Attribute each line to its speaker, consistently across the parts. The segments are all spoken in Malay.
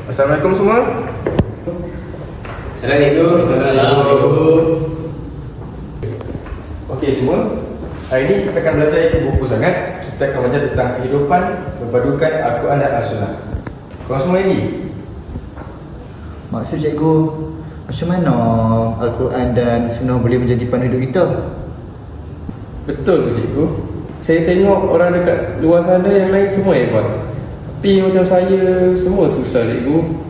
Speaker 1: Assalamualaikum semua.
Speaker 2: Assalamualaikum.
Speaker 1: Okey semua, hari ini kita akan belajar itu buku sangat. Kita akan belajar tentang kehidupan berpadukan Al-Quran dan As-Sunnah. Korang semua ready?
Speaker 3: Maksud cikgu, macam mana Al-Quran dan Sunnah boleh menjadi pandu hidup kita?
Speaker 2: Betul tu cikgu. Saya tengok orang dekat luar sana yang lain semua hebat. Tapi macam saya, semua susah cikgu.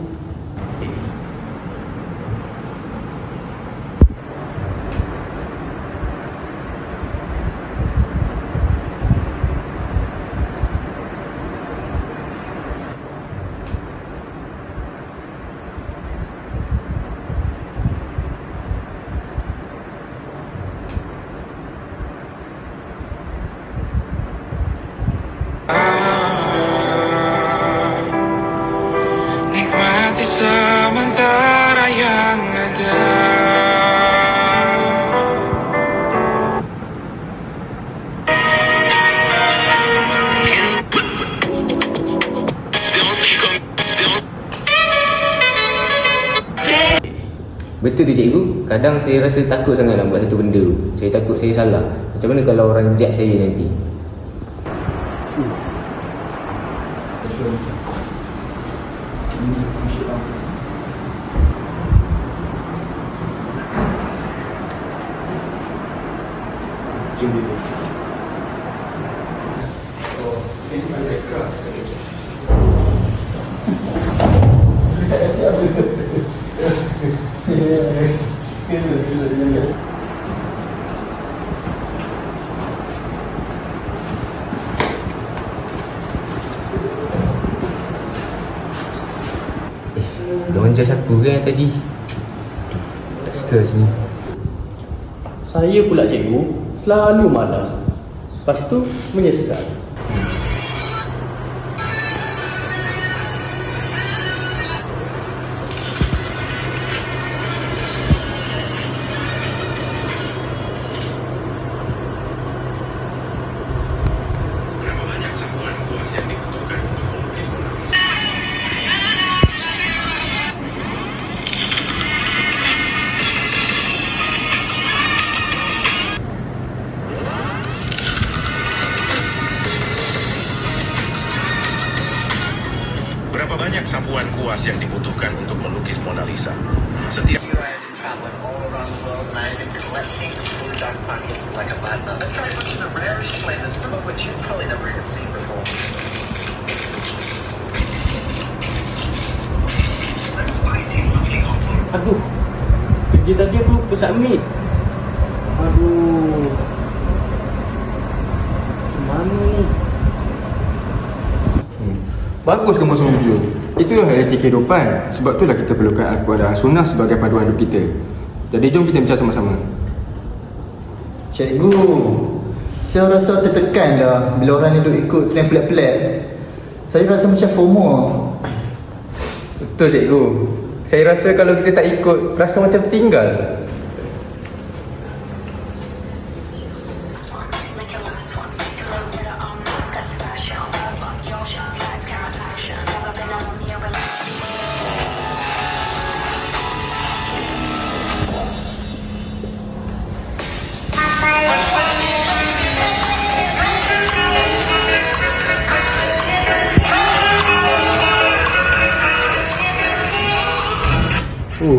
Speaker 4: Nikmati sementara yang ada.
Speaker 5: Betul tu cikgu, kadang saya rasa takut sangat nak buat satu benda tu. Saya takut saya salah. Macam mana kalau orang judge saya nanti?
Speaker 1: Jom dulu. Ini ada keras.
Speaker 5: Diorang judge aku kan tadi. Tak suka sini.
Speaker 2: Saya pula cikgu, selalu malas. Lepas tu menyesal.
Speaker 6: Berapa banyak sapuan kuas yang dibutuhkan untuk melukis Mona Lisa? Setiap
Speaker 2: Aduh, kerja tadi aku lupa submit. Aduh, mana ni?
Speaker 1: Bagus kamu semua jujur. Itulah realiti kehidupan. Sebab itulah kita perlukan Al-Quran dan Sunnah sebagai panduan hidup kita. Jadi jom kita bincang sama-sama.
Speaker 3: Cikgu, saya rasa tertekan dah bila orang ni duk ikut trend pelik-pelik. Saya rasa macam FOMO.
Speaker 2: Betul cikgu. Saya rasa kalau kita tak ikut, rasa macam tertinggal.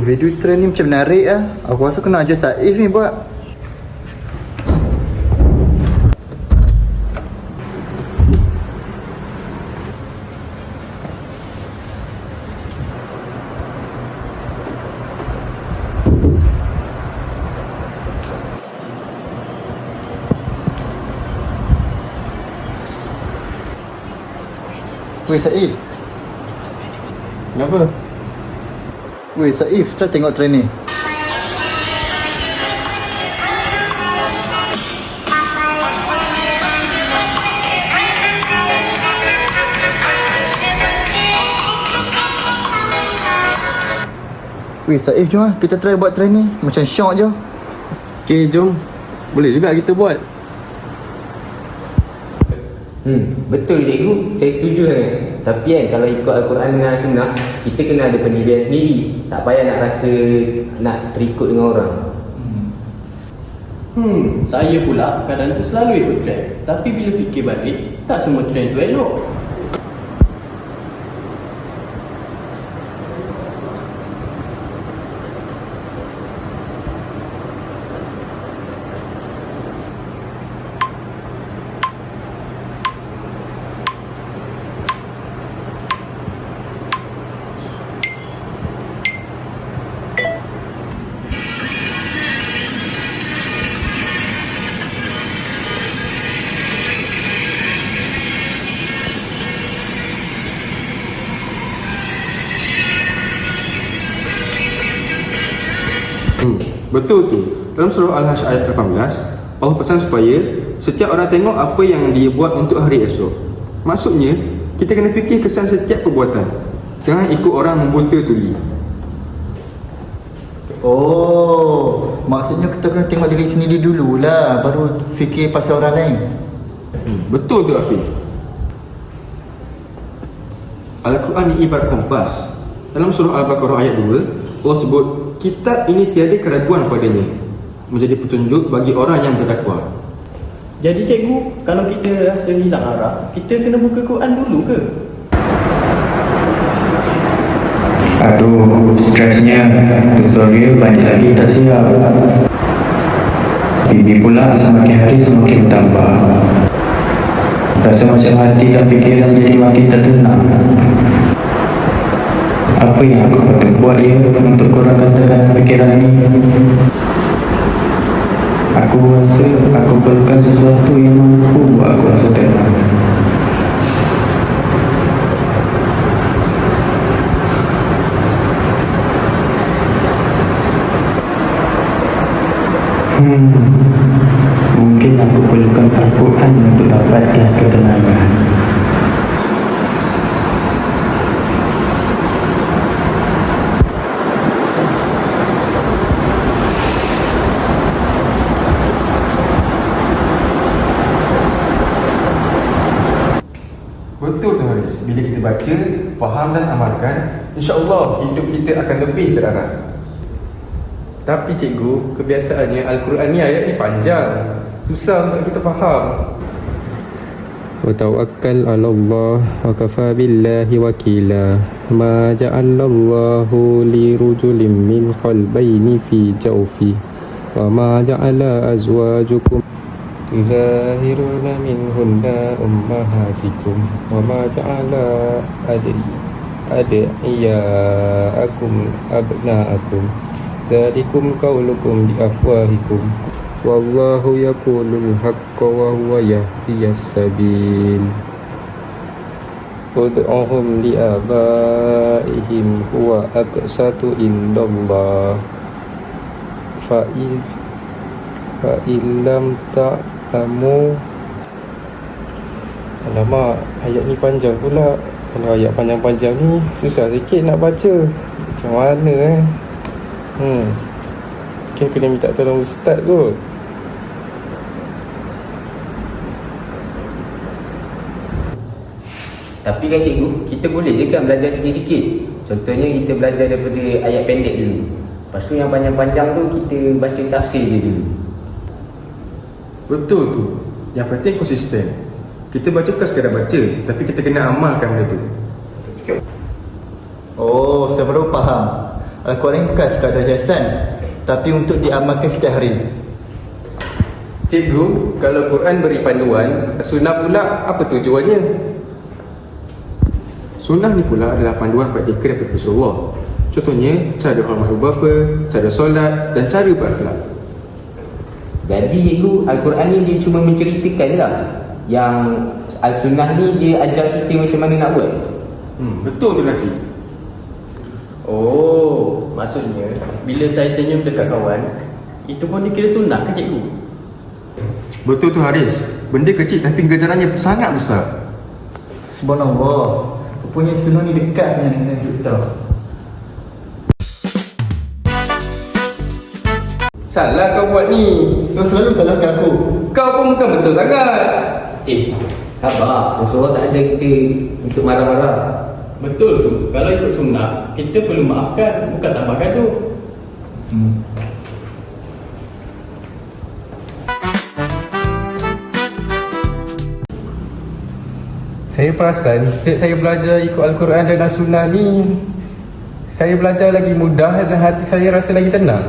Speaker 3: Video trend ni macam menarik lah. Aku rasa kena ajar Saif ni buat. Weh Saif.
Speaker 1: Kenapa?
Speaker 3: Weh Saif, try tengok trend ni. Weh Saif, jom lah kita try buat trend ni. Macam syok je.
Speaker 2: Okay, jom. Boleh juga kita buat.
Speaker 5: Betul cikgu, saya setuju sangat. Tapi kan kalau ikut Al-Quran dan Sunnah, kita kena ada pendirian sendiri. Tak payah nak rasa nak terikut dengan orang.
Speaker 2: Saya pula kadang tu selalu ikut trend. Tapi bila fikir balik, tak semua trend tu elok.
Speaker 1: Betul tu. Dalam surah Al-Hash ayat 18, Allah pesan supaya setiap orang tengok apa yang dia buat untuk hari esok. Maksudnya, kita kena fikir kesan setiap perbuatan. Jangan ikut orang membunta tuli.
Speaker 3: Oh, maksudnya kita kena tengok diri sendiri dululah, baru fikir pasal orang lain.
Speaker 1: Betul tu Afiq. Al-Quran ni ibarat kompas. Dalam surah Al-Baqarah ayat 2, Allah sebut kitab ini tiada keraguan padanya, menjadi petunjuk bagi orang yang bertakwa.
Speaker 2: Jadi cikgu, kalau kita rasa hilang arah, kita kena buka Quran dulu ke?
Speaker 7: Aduh, stresnya. Tutorial banyak lagi tak siap. Ini pula semakin hari semakin bertambah. Rasa macam hati dan fikiran jadi makin tak tenang. Apa yang aku patut buat ya untuk kurangkan fikiran ini? Aku rasa aku perlukan sesuatu yang mampu buat aku rasa tenang. Mungkin aku perlukan Al-Quran untuk dapatkan ketenangan.
Speaker 1: Betul tu Haris. Bila kita baca, faham dan amalkan, insya-Allah hidup kita akan lebih terarah.
Speaker 2: Tapi cikgu, kebiasaannya Al-Quran ni ayat ni panjang. Susah untuk kita faham.
Speaker 8: Wa tawakkal 'ala Allah wa kafa billahi wakila. Ma ja'alallahu li rajulin min qalbayni fi jawfi. Wa ma ja'ala azwajukum tuzahiruna minhunna ummahatikum. Wa ma ja'ala ad'iyaakum abna'akum. Zalikum qaulukum bi afwahikum. Wallahu yaqulul haqqa wa huwa yahdiyas sabil. Ud'uhum li abaihim huwa aqsatu indallah. Fa illam ta'lamu. Alamak, ayat ni panjang pula. Kalau ayat panjang-panjang ni susah sikit nak baca. Macam mana mungkin kena minta tolong ustaz kot.
Speaker 5: Tapi kan cikgu, kita boleh je kan belajar sikit-sikit. Contohnya kita belajar daripada ayat pendek dulu. Lepas tu yang panjang-panjang tu kita baca tafsir je dulu.
Speaker 1: Betul tu. Yang penting konsisten. Kita baca bukan sekadar baca, tapi kita kena amalkan benda tu.
Speaker 3: Oh, saya baru faham. Al-Quran bukan sekadar hiasan, tapi untuk diamalkan setiap hari.
Speaker 2: Cikgu, kalau Quran beri panduan, sunnah pula apa tujuannya?
Speaker 1: Sunnah ni pula adalah panduan praktikal daripada Rasulullah. Contohnya, cara hormat ibu bapa, cara solat dan cara berakhlak.
Speaker 5: Jadi cikgu, Al-Quran ni dia cuma menceritakan je lah. Yang Al-Sunnah ni dia ajar kita macam mana nak buat.
Speaker 1: Betul tu lagi.
Speaker 2: Oh, maksudnya bila saya senyum dekat kawan, itu pun dikira sunnah ke cikgu?
Speaker 1: Betul tu Haris. Benda kecil tapi ganjarannya sangat besar.
Speaker 3: Subhanallah, rupanya sunnah ni dekat sangat dengan hidup kita.
Speaker 2: Salah kau buat ni.
Speaker 3: Kau selalu salahkan aku.
Speaker 2: Kau pun bukan betul sangat.
Speaker 5: Sabar, Rasulullah tak ajar kita untuk marah-marah.
Speaker 9: Betul tu. Kalau ikut sunnah, kita perlu maafkan, bukan tambah gaduh.
Speaker 8: Saya perasan setiap saya belajar ikut Al-Quran dan As-Sunnah ni, saya belajar lagi mudah dan hati saya rasa lagi tenang.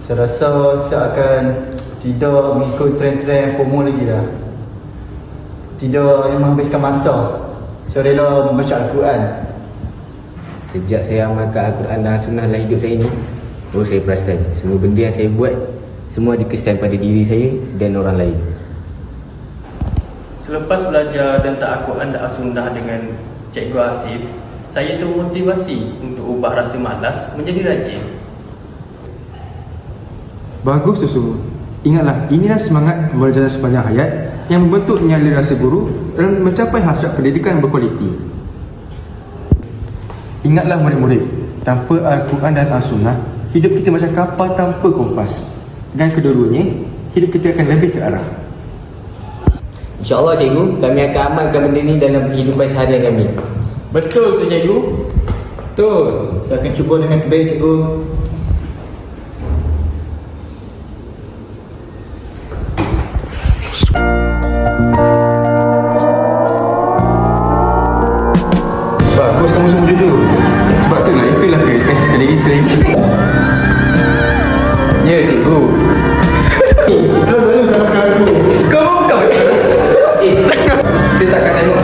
Speaker 3: Saya rasa saya akan tidak mengikut trend-trend FOMO lagi dah. Tidak yang menghabiskan masa. Saya rela membaca Al-Quran.
Speaker 5: Sejak saya amalkan Al-Quran dan Sunnah dalam hidup saya ni, saya perasan semua benda yang saya buat semua dikesan pada diri saya dan orang lain.
Speaker 9: Selepas belajar tentang Al-Quran dan As-Sunnah dengan Cikgu Asif, saya termotivasi untuk ubah rasa malas menjadi rajin.
Speaker 1: Bagus tu semua. Ingatlah, inilah semangat pembelajaran sepanjang hayat yang membentuk nyali rasa guru dan mencapai hasrat pendidikan berkualiti. Ingatlah murid-murid, tanpa Al-Quran dan As-Sunnah, hidup kita macam kapal tanpa kompas. Dan kedua-duanya, hidup kita akan lebih terarah.
Speaker 5: InsyaAllah cikgu, kami akan amalkan benda ni dalam kehidupan seharian kami.
Speaker 9: Betul tu cikgu?
Speaker 8: Betul.
Speaker 3: Saya akan cuba dengan terbaik, cikgu.
Speaker 1: Bagus kamu semua jujur. Sebab tu lah, itulah kereta sekali lagi.
Speaker 8: Ya cikgu.
Speaker 3: Terus selalu salahkan aku.
Speaker 8: Kau bukan.
Speaker 1: Dia takkan tengok